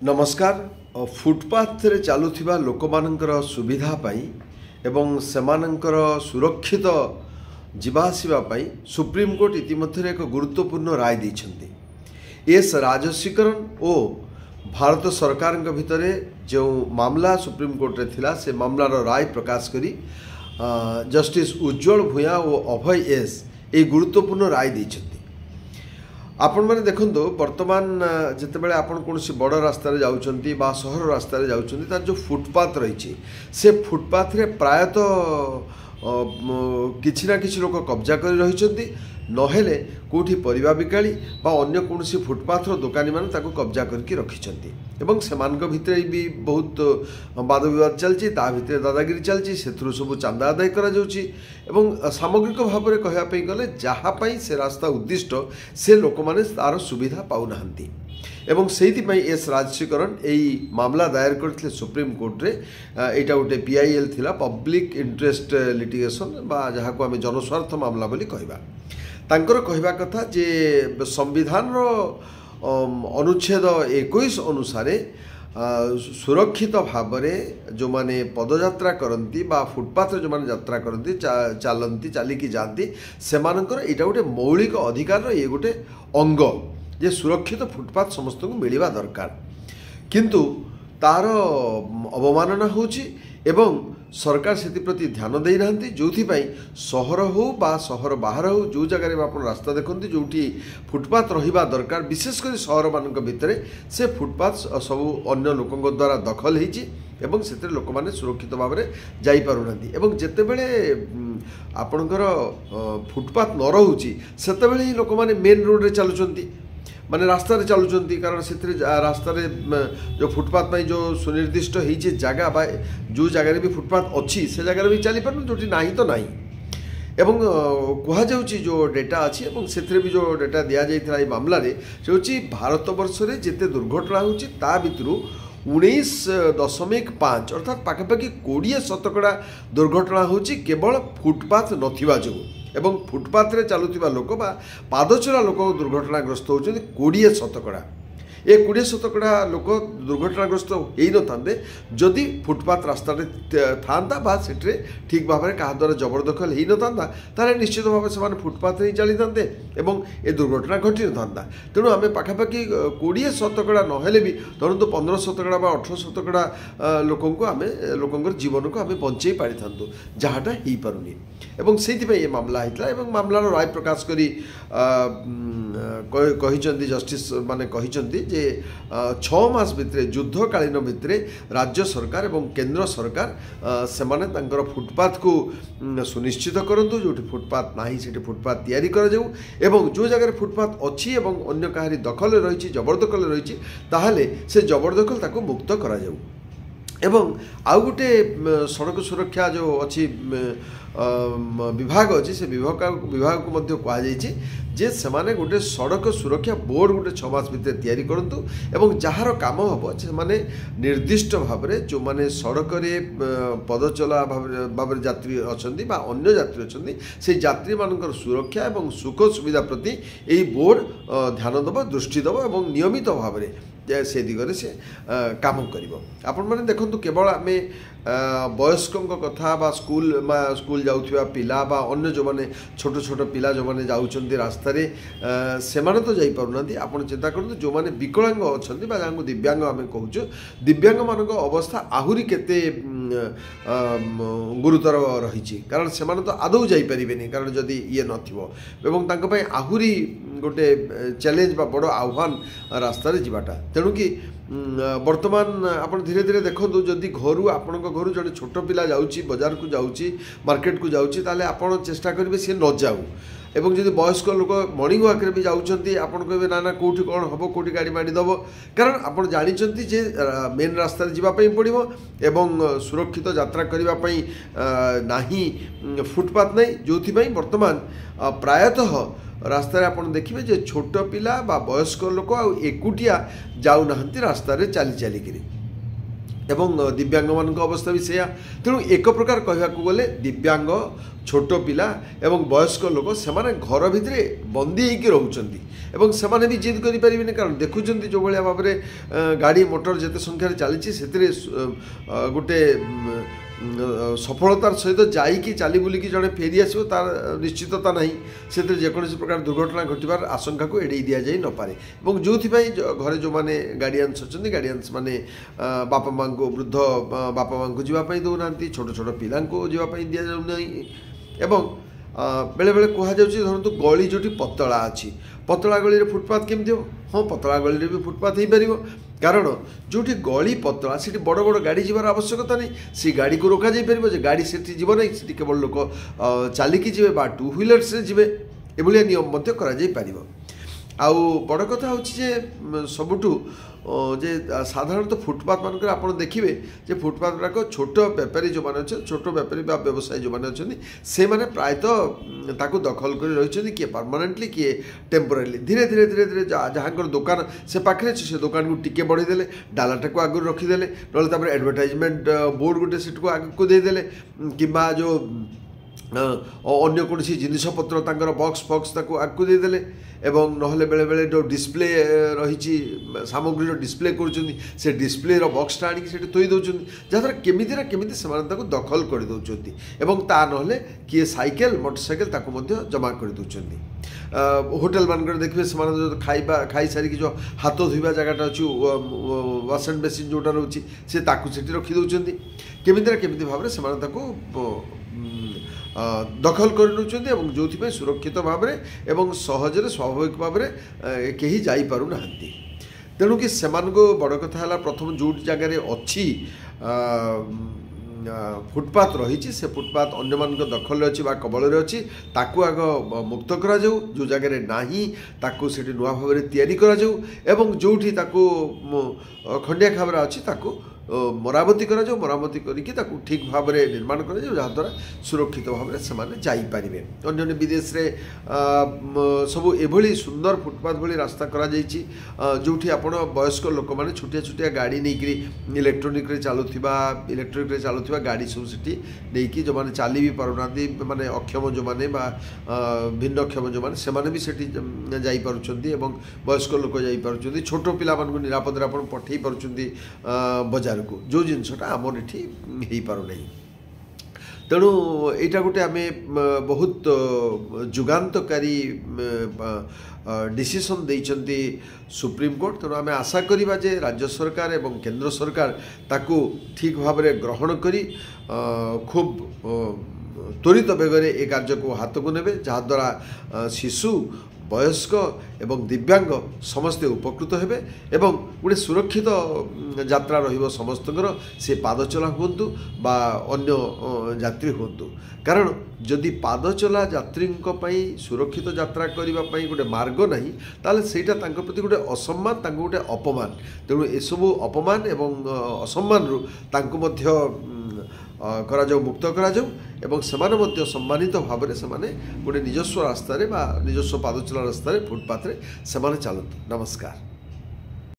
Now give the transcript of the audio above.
नमस्कार। फुटपाथ रे चलुथिबा लोकमानंकर सुविधा पाई एवं सेमानंकर सुरक्षित जीवासीबा पाई सुप्रीम कोर्ट इतिमध्य एक गुरुत्वपूर्ण राय दैछन्ति। एस राजशीकरण और भारत सरकार भितर जो मामला सुप्रीम कोर्ट रे थिला से मामलार राय प्रकाश करी जस्टिस उज्ज्वल भूया और अभय एस ए गुरुत्वपूर्ण राय दैछन्ति। आपण मैंने देखो बर्तमान जितेबाला आपण कौन बड़ रास्तार जाऊँगी सहर रास्तार जाऊँगी तार जो फुटपाथ रही से फुटपाथ रे प्रायतः किछि ना किछि लोक कब्जा कर रही नहेले कोठी परिबा बिकाली बा अन्य कौन फुटपाथ दुकानी मान ताको कब्जा करके रखिछन्ति एवं सेमानक भितर भी बहुत वाद विवाद चलछि ता भितर दादागिरी चलछि सेथुरु सब चांदा आदाय करा जाउछि एवं सामग्रिक भाव में कहया पई गले जहाँ पई से रास्ता उद्दिष्ट से लोक माने तार सुविधा पाउ नाहंती एवं से एस राजशीकरण यही मामला दायर करते सुप्रीम कोर्ट रे एटा गोटे पीआईएल थिला पब्लिक इंटरेस्ट लिटिगेशन बा जहाँ को आम जनस्वार्थ मामला बोली कहबा। तांकर कहबा कथा जे संविधान रो अनुच्छेद 21 अनुसार सुरक्षित भाव में जो माने पदयात्रा करती बा फुटपाथ जो माने यात्रा करती चलती चलिकी जाती सेमानंकर एटा गोटे मौलिक अधिकार ये गोटे अंग जे सुरक्षित फुटपाथ समस्त को मिलवा दरकार किंतु तार अवमानना होची एवं सरकार से प्रति ध्यान दे ना जो सहर हो बा सहर बाहर हो जो जगह आप रास्ता देखते जो फुटपाथ रहा दरकार विशेषकर सहर मान भितर से फुटपाथ सब अन्य लोकों द्वारा दखल होती से लोक मैंने सुरक्षित भाव में जापारूना एवं जितेबले आपणकर फुटपाथ न रोचे से ही लोक मैंने मेन रोड रे चलुंट माने रास्ता रे चलुंट कारण से रास्ता रे जो फुटपाथ में जो सुनिर्दिष्ट होती जगह बा जो जगह भी फुटपाथ अच्छी से जगह भी चली पार जो ना तो ना एवं कह जो डेटा अच्छी से भी जो डेटा दि जाता मामला से हूँ भारत वर्ष में जिते दुर्घटना होता भितर 19.5 अर्थात पाखापाखि 20% दुर्घटना होची केवल फुटपाथ नथिबा जो एवं फुटपाथ रे चलुथिबा लोक बा पादचला लोक दुर्घटनाग्रस्त होचନ୍ତି 20% ये 20% लोक दुर्घटनाग्रस्त हो न जदि फुटपाथ रास्ता था बा सेठरे ठीक भाव में क्या द्वारा जबरदखल हो न था निश्चित भाव से फुटपाथ ही चली था एवं ये दुर्घटना घटी न था तेणु आम पाखापाखि 20% नहेले भी धरतु 15% बा 18% लोक जीवन को आम बंचे पारि था जहाँटा हो पारुनी एवं से ये मामला होता है मामलार राय प्रकाश करी जस्टिस माने कहिचंती जे 6 मास भितर युद्धकालीन भितर राज्य सरकार एवं केंद्र सरकार से माने तांकर फुटपाथ को सुनिश्चित करंतु जो फुटपाथ नाही से फुटपाथ तैयारी करा जाऊ एवं जो जगह फुटपाथ अच्छी एवं अन्य कहारी दखल रही जबरदखल रही ताहले से जबरदखल ताको मुक्त करा जाऊ एवं आउ गोटे सड़क सुरक्षा जो अच्छी विभाग अच्छी से विभाग को मध्य कहुई जे सेमाने गोटे सड़क सुरक्षा बोर्ड गोटे 6 मास भितर तैयारी करंतु एवं जहार काम हम से माने निर्दिष्ट भाव में जो माने सड़क रे पदचला भाव यात्री अछंती बा अन्य यात्री अछंती से यात्री मानकर सुरक्षा एवं सुख सुविधा प्रति यही बोर्ड ध्यान दब दृष्टि दब एवं नियमित भाव में से दिगरे से काम करिवो। आपण माने देखंतु केवल आमे वयस्कों कथा बा स्कूल जाउथिबा पिला बा अन्य जो माने छोट छोट पिला जो माने जाउचंती रास्ता रे से माने तो जाई पारुनांती आपण चिंता करंतु जो माने विकलांग अछंती बा जांगु दिव्यांग आमे कहूछु दिव्यांग मानक अवस्था आहुरी केते गुरुतर रही कारण से माने तो आदौ जाई परिबेनी कारण जदी ये नथिबो एवं तांको पई आहुरी गोटे चैलेंज बा बड़ आह्वान रास्ता रे जिबाटा तेणु कि वर्तमान आप धीरे धीरे देखो जदि घर आपण घर जो छोट पिला जाऊँगी बजार को जाऊँगी मार्केट को जाऊँगी ताले आपण चेष्टा करेंगे सी न जाऊ एवं जदि वयस्क लोक मर्निंग वाक भी जाऊँगी आपड़ कहे ना ना कौटी कौन हम कौटी गाड़ी मारिदेव कारण आप जानते जे मेन रास्ता जावाई पड़ो एवं सुरक्षित यात्रा करने नाही फुटपाथ नहीं जो वर्तमान प्रायतः रास्ता आप देखिए जे छोट पिला बा वयस्क लोक एकुटिया जाऊना रास्ता चली चलिकी এবং দিব্ୟାଙ୍ଗ ମାନଙ୍କ ଅବସ୍ଥା ବି ସେଇଆ। ତେଣୁ ଏକ ପ୍ରକାର କହିବାକୁ ଗଲେ ଦିବ୍ୟାଙ୍ଗ, ଛୋଟ ପିଲା ଏବଂ ବୟସ୍କ ଲୋକ ସେମାନେ ଘର ଭିତରେ ବନ୍ଦୀ ହେଇକି ରହୁଛନ୍ତି ଏବଂ ସେମାନେ ବି ଜିଦ୍ କରିପାରିବେନି, କାରଣ ଦେଖୁଛନ୍ତି ଯେଉଁଭଳିଆ ଭାବରେ ଗାଡ଼ି ମଟର ଯେତେ ସଂଖ୍ୟାରେ ଚାଲିଛି ସେଥିରେ ଗୋଟେ ସଫଳତାର ସହିତ ଯାଇକି ଚାଲି ବୁଲିକି ଜଣେ ଫେରି ଆସିବ ତାର ନିଶ୍ଚିତତା ନାହିଁ। ସେଥିରେ ଯେକୌଣସି ପ୍ରକାର ଦୁର୍ଘଟଣା ଘଟିବାର ଆଶଙ୍କାକୁ ଏଡ଼େଇ ଦିଆଯାଇ ନପାରେ ଏବଂ ଯେଉଁଥିପାଇଁ ଘରେ ଯେଉଁମାନେ ଗାର୍ଡ଼ିଆନ୍ସ ଅଛନ୍ତି, ଗାର୍ଡ଼ିଆନ୍ସ ମାନେ ବାପା ମାଆଙ୍କୁ, ବୃଦ୍ଧ ବାପା ମାଆଙ୍କୁ ଯିବା ପାଇଁ ଦେଉନାହାନ୍ତି, ଛୋଟ ଛୋଟ ପିଲାଙ୍କୁ ଯିବା ପାଇଁ ଦିଆଯାଉନାହିଁ। ଏବଂ ବେଳେବେଳେ କୁହାଯାଉଛି ଧରନ୍ତୁ ଗଳି ଯେଉଁଠି ପତଳା ଅଛି, ପତଳା ଗଳିରେ ଫୁଟପାଥ୍ କେମିତି ହେବ? ହଁ, ପତଳା ଗଳିରେ ବି ଫୁଟପାଥ୍ ହେଇପାରିବ, କାରଣ ଯେଉଁଠି ଗଳି ପତଳା ସେଠି ବଡ଼ ବଡ଼ ଗାଡ଼ି ଯିବାର ଆବଶ୍ୟକତା ନାହିଁ। ସେ ଗାଡ଼ିକୁ ରୋକାଯାଇପାରିବ ଯେ ଗାଡ଼ି ସେଠି ଯିବ ନାହିଁ, ସେଠି କେବଳ ଲୋକ ଚାଲିକି ଯିବେ ବା ଟୁ ହ୍ୱିଲର୍ସରେ ଯିବେ, ଏଭଳିଆ ନିୟମ ମଧ୍ୟ କରାଯାଇପାରିବ। ଆଉ ବଡ଼ କଥା ହେଉଛି ଯେ ସବୁଠୁ ଯେ ସାଧାରଣତଃ ଫୁଟପାଥ୍ ମାନଙ୍କରେ ଆପଣ ଦେଖିବେ ଯେ ଫୁଟପାଥ୍ ଗୁଡ଼ାକ ଛୋଟ ବେପାରୀ ଯେଉଁମାନେ ଅଛନ୍ତି, ଛୋଟ ବେପାରୀ ବା ବ୍ୟବସାୟୀ ଯେଉଁମାନେ ଅଛନ୍ତି, ସେମାନେ ପ୍ରାୟତଃ ତାକୁ ଦଖଲ କରି ରହିଛନ୍ତି, କିଏ ପର୍ମାନେଣ୍ଟଲି କିଏ ଟେମ୍ପୋରାରିଲି। ଧୀରେ ଧୀରେ ଧୀରେ ଧୀରେ ଯାହାଙ୍କର ଦୋକାନ ସେ ପାଖରେ ଅଛି ସେ ଦୋକାନକୁ ଟିକେ ବଢ଼େଇଦେଲେ, ଡାଲାଟାକୁ ଆଗରୁ ରଖିଦେଲେ, ନହେଲେ ତାପରେ ଆଡ଼ଭର୍ଟାଇଜମେଣ୍ଟ ବୋର୍ଡ଼ ଗୋଟେ ସେଠକୁ ଆଗକୁ ଦେଇଦେଲେ, କିମ୍ବା ଯେଉଁ ଅନ୍ୟ କୌଣସି ଜିନିଷପତ୍ର ତାଙ୍କର ବକ୍ସ ଫକ୍ସ ତାକୁ ଆଗକୁ ଦେଇଦେଲେ ଏବଂ ନହେଲେ ବେଳେବେଳେ ଯେଉଁ ଡିସପ୍ଲେ ରହିଛି ସାମଗ୍ରୀର ଡିସପ୍ଲେ କରୁଛନ୍ତି ସେ ଡିସପ୍ଲେର ବକ୍ସଟା ଆଣିକି ସେଠି ଥୋଇ ଦେଉଛନ୍ତି, ଯାହାଦ୍ୱାରା କେମିତି ନା କେମିତି ସେମାନେ ତାକୁ ଦଖଲ କରିଦେଉଛନ୍ତି ଏବଂ ତା ନହେଲେ କିଏ ସାଇକେଲ ମୋଟରସାଇକେଲ ତାକୁ ମଧ୍ୟ ଜମା କରିଦେଉଛନ୍ତି। ହୋଟେଲ ମାନଙ୍କରେ ଦେଖିବେ ସେମାନେ ଯେଉଁ ଖାଇସାରିକି ଯେଉଁ ହାତ ଧୋଇବା ଜାଗାଟା ଅଛି, ୱାଶ୍ ଆଣ୍ଡ ବେସିନ୍ ଯେଉଁଟା ରହୁଛି, ସେ ତାକୁ ସେଠି ରଖିଦେଉଛନ୍ତି। କେମିତି ନା କେମିତି ଭାବରେ ସେମାନେ ତାକୁ ଦଖଲ କରିନେଉଛନ୍ତି ଏବଂ ଯେଉଁଥିପାଇଁ ସୁରକ୍ଷିତ ଭାବରେ ଏବଂ ସହଜରେ ସ୍ୱାଭାବିକ ଭାବରେ କେହି ଯାଇପାରୁନାହାନ୍ତି। ତେଣୁକି ସେମାନଙ୍କୁ ବଡ଼ କଥା ହେଲା ପ୍ରଥମ ଯେଉଁଠି ଜାଗାରେ ଅଛି ଫୁଟପାଥ୍ ରହିଛି ସେ ଫୁଟପାଥ୍ ଅନ୍ୟମାନଙ୍କ ଦଖଲରେ ଅଛି ବା କବଳରେ ଅଛି, ତାକୁ ଆଗ ମୁକ୍ତ କରାଯାଉ। ଯେଉଁ ଜାଗାରେ ନାହିଁ ତାକୁ ସେଠି ନୂଆ ଭାବରେ ତିଆରି କରାଯାଉ ଏବଂ ଯେଉଁଠି ତାକୁ ଖଣ୍ଡିଆ ଖାବରା ଅଛି ତାକୁ ମରାମତି କରାଯାଉ, ମରାମତି କରିକି ତାକୁ ଠିକ୍ ଭାବରେ ନିର୍ମାଣ କରାଯାଉ, ଯାହାଦ୍ୱାରା ସୁରକ୍ଷିତ ଭାବରେ ସେମାନେ ଯାଇପାରିବେ। ଅନ୍ୟାନ୍ୟ ବିଦେଶରେ ସବୁ ଏଭଳି ସୁନ୍ଦର ଫୁଟପାଥ୍ ଭଳି ରାସ୍ତା କରାଯାଇଛି ଯେଉଁଠି ଆପଣ ବୟସ୍କ ଲୋକମାନେ ଛୋଟିଆ ଛୋଟିଆ ଗାଡ଼ି ନେଇକରି ଇଲେକ୍ଟ୍ରିକରେ ଚାଲୁଥିବା ଗାଡ଼ି ସବୁ ସେଠି ନେଇକି ଯେଉଁମାନେ ଚାଲି ବି ପାରୁନାହାନ୍ତି, ମାନେ ଅକ୍ଷମ ଯେଉଁମାନେ ବା ଭିନ୍ନକ୍ଷମ ଯେଉଁମାନେ, ସେମାନେ ବି ସେଠି ଯାଇପାରୁଛନ୍ତି ଏବଂ ବୟସ୍କ ଲୋକ ଯାଇପାରୁଛନ୍ତି, ଛୋଟ ପିଲାମାନଙ୍କୁ ନିରାପଦରେ ଆପଣ ପଠାଇ ପାରୁଛନ୍ତି ବଜାରକୁ, ଯେଉଁ ଜିନିଷଟା ଆମର ଏଠି ହେଇପାରୁନାହିଁ। ତେଣୁ ଏଇଟା ଗୋଟେ ଆମେ ବହୁତ ଯୁଗାନ୍ତକାରୀ ଡିସିସନ୍ ଦେଇଛନ୍ତି ସୁପ୍ରିମକୋର୍ଟ। ତେଣୁ ଆମେ ଆଶା କରିବା ଯେ ରାଜ୍ୟ ସରକାର ଏବଂ କେନ୍ଦ୍ର ସରକାର ତାକୁ ଠିକ୍ ଭାବରେ ଗ୍ରହଣ କରି ଖୁବ୍ ତ୍ୱରିତ ବେଗରେ ଏ କାର୍ଯ୍ୟକୁ ହାତକୁ ନେବେ, ଯାହାଦ୍ୱାରା ଶିଶୁ, ବୟସ୍କ ଏବଂ ଦିବ୍ୟାଙ୍ଗ ସମସ୍ତେ ଉପକୃତ ହେବେ ଏବଂ ଗୋଟେ ସୁରକ୍ଷିତ ଯାତ୍ରା ରହିବ ସମସ୍ତଙ୍କର, ସେ ପାଦଚଲା ହୁଅନ୍ତୁ ବା ଅନ୍ୟ ଯାତ୍ରୀ ହୁଅନ୍ତୁ। କାରଣ ଯଦି ପାଦଚଲା ଯାତ୍ରୀଙ୍କ ପାଇଁ ସୁରକ୍ଷିତ ଯାତ୍ରା କରିବା ପାଇଁ ଗୋଟେ ମାର୍ଗ ନାହିଁ, ତାହେଲେ ସେଇଟା ତାଙ୍କ ପ୍ରତି ଗୋଟେ ଅସମ୍ମାନ, ତାଙ୍କୁ ଗୋଟେ ଅପମାନ। ତେଣୁ ଏସବୁ ଅପମାନ ଏବଂ ଅସମ୍ମାନରୁ ତାଙ୍କୁ ମଧ୍ୟ କରାଯାଉ, ମୁକ୍ତ କରାଯାଉ ଏବଂ ସେମାନେ ମଧ୍ୟ ସମ୍ମାନିତ ଭାବରେ ସେମାନେ ଗୋଟେ ନିଜସ୍ୱ ରାସ୍ତାରେ ବା ନିଜସ୍ୱ ପାଦଚଲା ରାସ୍ତାରେ ଫୁଟପାଥରେ ସେମାନେ ଚାଲନ୍ତୁ। ନମସ୍କାର।